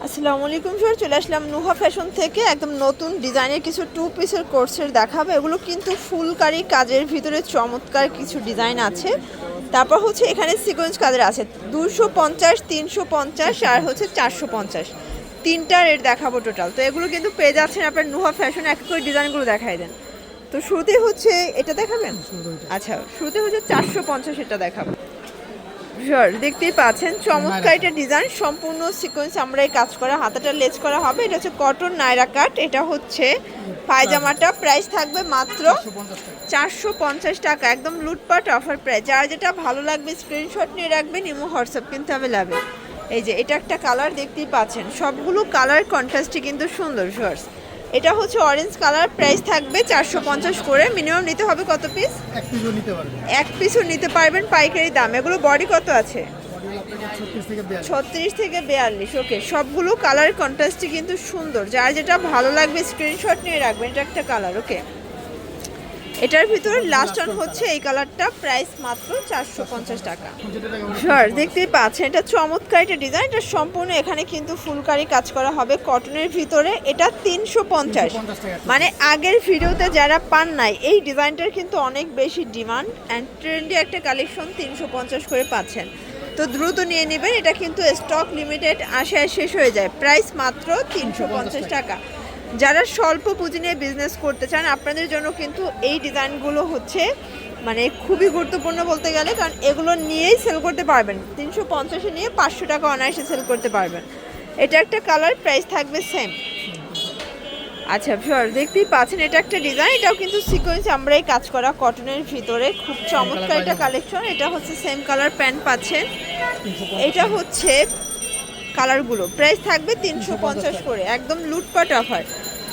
আসসালামু আলাইকুম স্যার, চলে আসলাম নুহা ফ্যাশন থেকে একদম নতুন ডিজাইনের কিছু টু পিসের কোর্সের দেখাবো। এগুলো কিন্তু ফুলকারি কাজের ভিতরে চমৎকার কিছু ডিজাইন আছে। তারপর হচ্ছে এখানে সিকোয়েন্স কাজের আছে 250, 350 আর হচ্ছে 450, তিনটা রেট দেখাবো টোটাল। তো এগুলো কিন্তু পেয়ে যাচ্ছেন আপনার নুহা ফ্যাশন। এক করে ডিজাইনগুলো দেখাই দেন। তো শুরুতে হচ্ছে এটা দেখাবেন। আচ্ছা, শুরুতে হচ্ছে 450, এটা দেখাবো। শিওর, দেখতেই পাচ্ছেন চমৎকার এটা ডিজাইন, সম্পূর্ণ সিকোয়েন্স আমরাই কাজ করা, হাতাটা লেজ করা হবে। এটা হচ্ছে কটন নায়রা কাট। এটা হচ্ছে পায়জামাটা, প্রাইস থাকবে মাত্র 450 টাকা, একদম লুটপাট অফার প্রাইস। যার যেটা ভালো লাগবে স্ক্রিনশট নিয়ে রাখবেন, ইমো হোয়াটসঅ্যাপ কিন্তু অ্যাভেলেবেল। এই যে এটা একটা কালার দেখতেই পাচ্ছেন, সবগুলো কালার কন্ট্রাস্টই কিন্তু সুন্দর। শিওর্স, এটা হচ্ছে অরেঞ্জ কালার, প্রাইস থাকবে 450 করে। মিনিমাম নিতে হবে কত পিস? এক পিসও নিতে পারবেন পাইকারি দাম। এগুলো বডি কত আছে? 36 থেকে 42। ওকে, সবগুলো কালার কন্ট্রাস্টই কিন্তু সুন্দর। যার যেটা ভালো লাগবে স্ক্রিনশট নিয়ে রাখবেন। এটা একটা কালার। ওকে, এটার ভিতরে লাস্ট অন হচ্ছে এই কালারটা, প্রাইস মাত্র 450 টাকা। স্যার, দেখতেই পাচ্ছেন এটা চমৎকার একটা ডিজাইন। এটা সম্পূর্ণ এখানে কিন্তু ফুলকারি কাজ করা হবে কটনের ভিতরে। এটা 350, মানে আগের ভিডিওতে যারা পান নাই এই ডিজাইনটার কিন্তু অনেক বেশি ডিমান্ড অ্যান্ড ট্রেন্ডি একটা কালেকশন। 350 করে পাচ্ছেন, তো দ্রুত নিয়ে নেবেন। এটা কিন্তু স্টক লিমিটেড, আশায় শেষ হয়ে যায়। প্রাইস মাত্র 350 টাকা। যারা স্বল্প পুঁজি নিয়ে বিজনেস করতে চান আপনাদের জন্য কিন্তু এই ডিজাইনগুলো হচ্ছে মানে খুবই গুরুত্বপূর্ণ বলতে গেলে, কারণ এগুলো নিয়েই সেল করতে পারবেন। 350-এ নিয়ে 500 টাকা অনায়াসে সেল করতে পারবেন। এটা একটা কালার, প্রাইস থাকবে সেম। আচ্ছা শিওর, দেখতেই পাচ্ছেন এটা একটা ডিজাইন। এটাও কিন্তু সিকোয়েন্স আমরাই কাজ করা কটনের ভিতরে, খুব চমৎকার একটা কালেকশন। এটা হচ্ছে সেম কালার প্যান্ট পাচ্ছেন। এটা হচ্ছে কালারগুলো, প্রাইস থাকবে 350 করে, একদম লুটপাট অফার।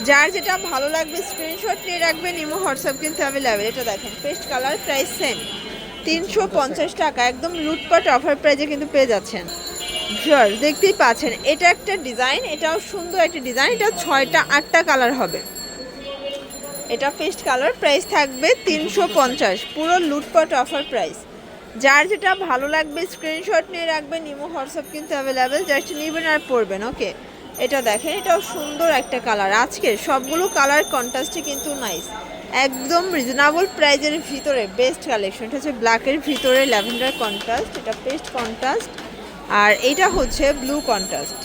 যার যেটা ভালো লাগবে স্ক্রিনশট নিয়ে রাখবেন, ইমো হোয়াটসঅ্যাপ কিন্তু অ্যাভেলেবেল। এটা দেখেন পেস্ট কালার, প্রাইস সেম 350 টাকা, একদম লুটপাট অফার প্রাইজে কিন্তু পেয়ে যাচ্ছেন। শিওর, দেখতেই পাচ্ছেন এটা একটা ডিজাইন, এটাও সুন্দর একটা ডিজাইন। এটা 6টা 8টা কালার হবে। এটা পেস্ট কালার, প্রাইস থাকবে 350, পুরো লুটপাট অফার প্রাইস। যার যেটা ভালো লাগবে স্ক্রিনশট নিয়ে রাখবেন, ইমো হোয়াটসঅ্যাপ কিন্তু অ্যাভেলেবেল। জাস্ট নেবেন আর পরবেন। ওকে, এটা দেখেন এটাও সুন্দর একটা কালার। আজকে সবগুলো কালার কন্ট্রাস্টই কিন্তু নাইস, একদম রিজনেবল প্রাইজের ভিতরে বেস্ট কালেকশন। এটা হচ্ছে ব্ল্যাকের ভিতরে ল্যাভেন্ডার কন্ট্রাস্ট, এটা পেস্ট কন্ট্রাস্ট, আর এটা হচ্ছে ব্লু কন্ট্রাস্ট।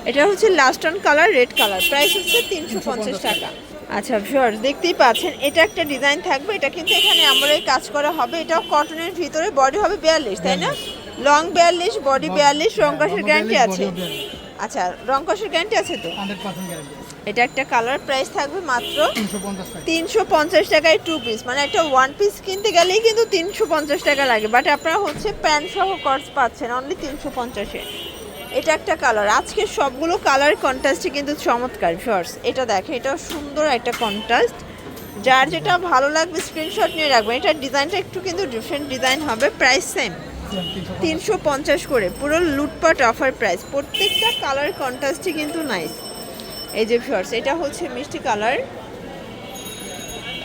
এটা হচ্ছে last on colour red colour, price হচ্ছে 350 টাকা। আচ্ছা ভিউয়ার্স, দেখতেই পাচ্ছেন এটা একটা ডিজাইন থাকবে। এটা কিন্তু এখানে আমরাই কাজ করা হবে। এটাও কটনের ভিতরে, বডি হবে 42, তাই না? লং 42, বডি 42, রং কষের গ্যারান্টি আছে? আচ্ছা, রং কষের গ্যারান্টি আছে তো? 100% গ্যারান্টি। এটা একটা কালার, প্রাইস থাকবে মাত্র 350 টাকায় টু পিস। মানে একটা ওয়ান পিস কিনতে গেলেই কিন্তু 350 টাকা লাগে, বাট আপনারা হচ্ছে প্যান্ট সহ কর্স পাচ্ছেন অনলি 350-এ। এটা একটা কালার। আজকে সবগুলো কালার কন্ট্রাস্টই কিন্তু চমৎকার ভিউয়ার্স। এটা দেখেন এটাও সুন্দর একটা কন্ট্রাস্ট। যার যেটা ভালো লাগবে স্ক্রিনশট নিয়ে রাখবেন। এটার ডিজাইনটা একটু কিন্তু ডিফারেন্ট ডিজাইন হবে, প্রাইস সেম 350 করে, পুরো লুটপাট অফার প্রাইস। প্রত্যেকটা কালার কন্ট্রাস্টই কিন্তু নাইস। এই যে ভিউয়ার্স, এটা হচ্ছে মিষ্টি কালার,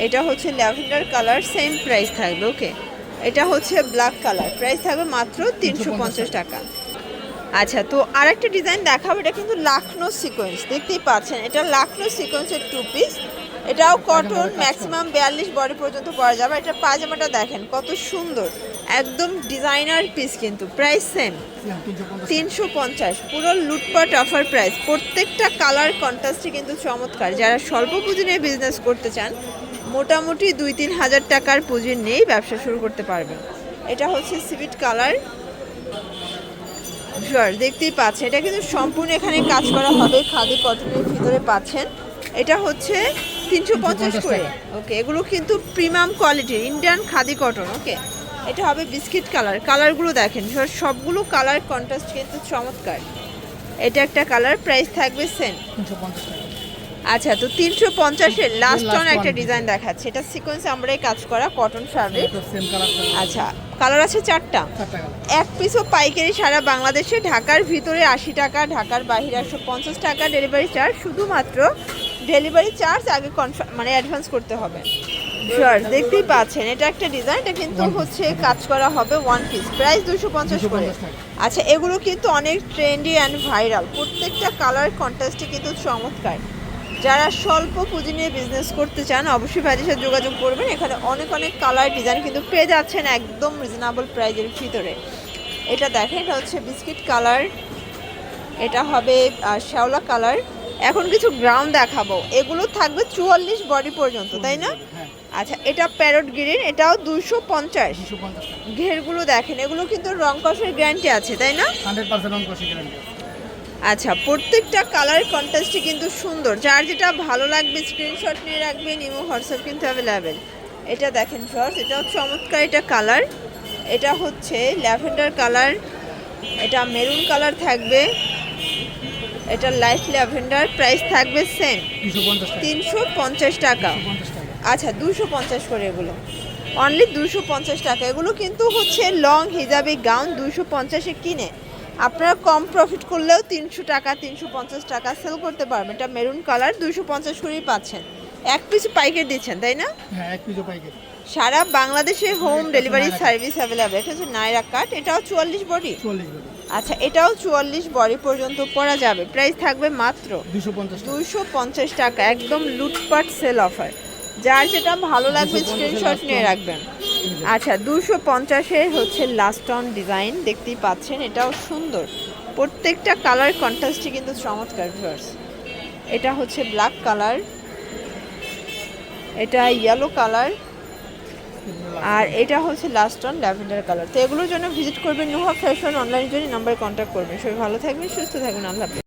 এটা হচ্ছে ল্যাভেন্ডার কালার, সেম প্রাইস থাকবে। ওকে, এটা হচ্ছে ব্ল্যাক কালার, প্রাইস থাকবে মাত্র 350 টাকা। আচ্ছা, তো আরেকটা ডিজাইন দেখাবো। এটা কিন্তু লাখনো সিকোয়েন্স, দেখতেই পাচ্ছেন এটা লাখনো সিকোয়েন্সের টু পিস। এটাও কটন, ম্যাক্সিমাম 42 বডি পর্যন্ত পরা যাবে। এটা পায়জামাটা দেখেন কত সুন্দর, একদম ডিজাইনার পিস কিন্তু। প্রাইস সেম 350, পুরো লুটপাট অফার প্রাইস। প্রত্যেকটা কালার কন্ট্রাস্টই কিন্তু চমৎকার। যারা স্বল্প পুঁজি নিয়ে বিজনেস করতে চান, মোটামুটি 2-3 হাজার টাকার পুঁজি নিয়েই ব্যবসা শুরু করতে পারবেন। এটা হচ্ছে সিভিট কালার। শিওর, দেখতেই পাচ্ছেন এটা কিন্তু সম্পূর্ণ এখানে কাজ করা হবে, খাদি কটনের ভিতরে পাচ্ছেন। এটা হচ্ছে 350 করে। ওকে, এগুলো কিন্তু প্রিমিয়াম কোয়ালিটির ইন্ডিয়ান খাদি কটন। ওকে, এটা হবে বিস্কিট কালার। কালারগুলো দেখেন, সবগুলো কালার কন্ট্রাস্ট কিন্তু চমৎকার। এটা একটা কালার, প্রাইস থাকবে সেম 350 টাকা। আচ্ছা, তো 350-এর লাস্ট অন একটা ডিজাইন দেখাচ্ছে। এটা সিকোয়েন্স আমরাই কাজ করা কটন ফ্যাব্রিক। Same colour. আচ্ছা, কালার আছে 4টা। এক পিসও পাইকারি সারা বাংলাদেশে। ঢাকার ভিতরে 80 টাকা, ঢাকার বাইরে 150 টাকা ডেলিভারি চার্জ। শুধুমাত্র ডেলিভারি চার্জ আগে মানে অ্যাডভান্স করতে হবে। ভিউয়ার্স দেখতেই পাচ্ছেন এটা একটা ডিজাইন, এটা কিন্তু হচ্ছে কাজ করা হবে ওয়ান পিস, প্রাইস 250 করে। 250 টাকা। আচ্ছা এগুলো কিন্তু অনেক ট্রেন্ডি অ্যান্ড ভাইরাল, প্রত্যেকটা কালার কন্ট্রাস্টে কিন্তু চমৎকার। যারা স্বল্প পুঁজি নিয়ে বিজনেস করতে চান অবশ্যই ভাইদের সাথে যোগাযোগ করবেন, এখানে অনেক অনেক কালার ডিজাইন কিন্তু পেয়ে যাচ্ছেন একদম রিজনেবল প্রাইজের ভিতরে। এটা দেখেন, এটা হচ্ছে বিস্কিট কালার, এটা হবে শ্যাওলা কালার। এখন কিছু গ্রাউন্ড দেখাবো, এগুলো থাকবে 44 বডি পর্যন্ত, তাই না? হ্যাঁ, আচ্ছা এটা প্যারট গ্রিন, এটাও 250। 250 টাকা। ঘেরগুলো দেখেন, এগুলো কিন্তু রং কষের গ্যারান্টি আছে, তাই না? 100% রং কষে গ্যারান্টি আছে। আচ্ছা প্রত্যেকটা কালার কন্ট্রাস্টই কিন্তু সুন্দর, যার যেটা ভালো লাগবে স্ক্রিনশট নিয়ে রাখবেন, ইমো হোয়াটসঅ্যাপ কিন্তু অ্যাভেলেবেল। এটা দেখেন ফার্স্ট, এটা চমৎকার, এটা কালার, এটা হচ্ছে ল্যাভেন্ডার কালার, এটা মেরুন কালার থাকবে, এটা লাইট ল্যাভেন্ডার, প্রাইস থাকবে সেম 250 টাকা। 350 টাকা। 250 টাকা। আচ্ছা 250 করে এগুলো, অনলি 250 টাকা। এগুলো কিন্তু হচ্ছে লং হিজাবি গাউন 250-এ কিনে আপনারা কম প্রফিট করলেও 300 টাকা 350 টাকা সেল করতে পারবেন। এটা মেরুন কালার 250 করেই পাচ্ছেন, এক পিস পাইকারি দিচ্ছেন তাই না? হ্যাঁ, এক পিসও পাইকারি। সারা বাংলাদেশে হোম ডেলিভারি সার্ভিস অ্যাভেলেবেল। এটা হচ্ছে নাইরা কাট, এটাও 44 বডি। 44 বডি। আচ্ছা এটাও 44 বডি পর্যন্ত পরা যাবে, প্রাইস থাকবে মাত্র 250 টাকা। 250 টাকা, একদম লুটপাট সেল অফার। যার যেটা ভালো লাগবে 250 স্ক্রিনশট নিয়ে রাখবেন। আচ্ছা 250-এর হচ্ছে লাস্ট অন ডিজাইন দেখতেই পাচ্ছেন, এটাও সুন্দর, প্রত্যেকটা কালার কন্ট্রাস্টই কিন্তু চমৎকার ভিউয়ার্স। এটা হচ্ছে ব্ল্যাক কালার, এটা ইয়েলো কালার, আর এটা হচ্ছে লাস্ট অন ল্যাভেন্ডার কালার। তো এগুলোর জন্য ভিজিট করবেন নুহা ফ্যাশন অনলাইন জন্য, নাম্বারে কন্ট্যাক্ট করবেন। সবাই ভালো থাকবেন, সুস্থ থাকবেন, আল্লাহ হাফেজ।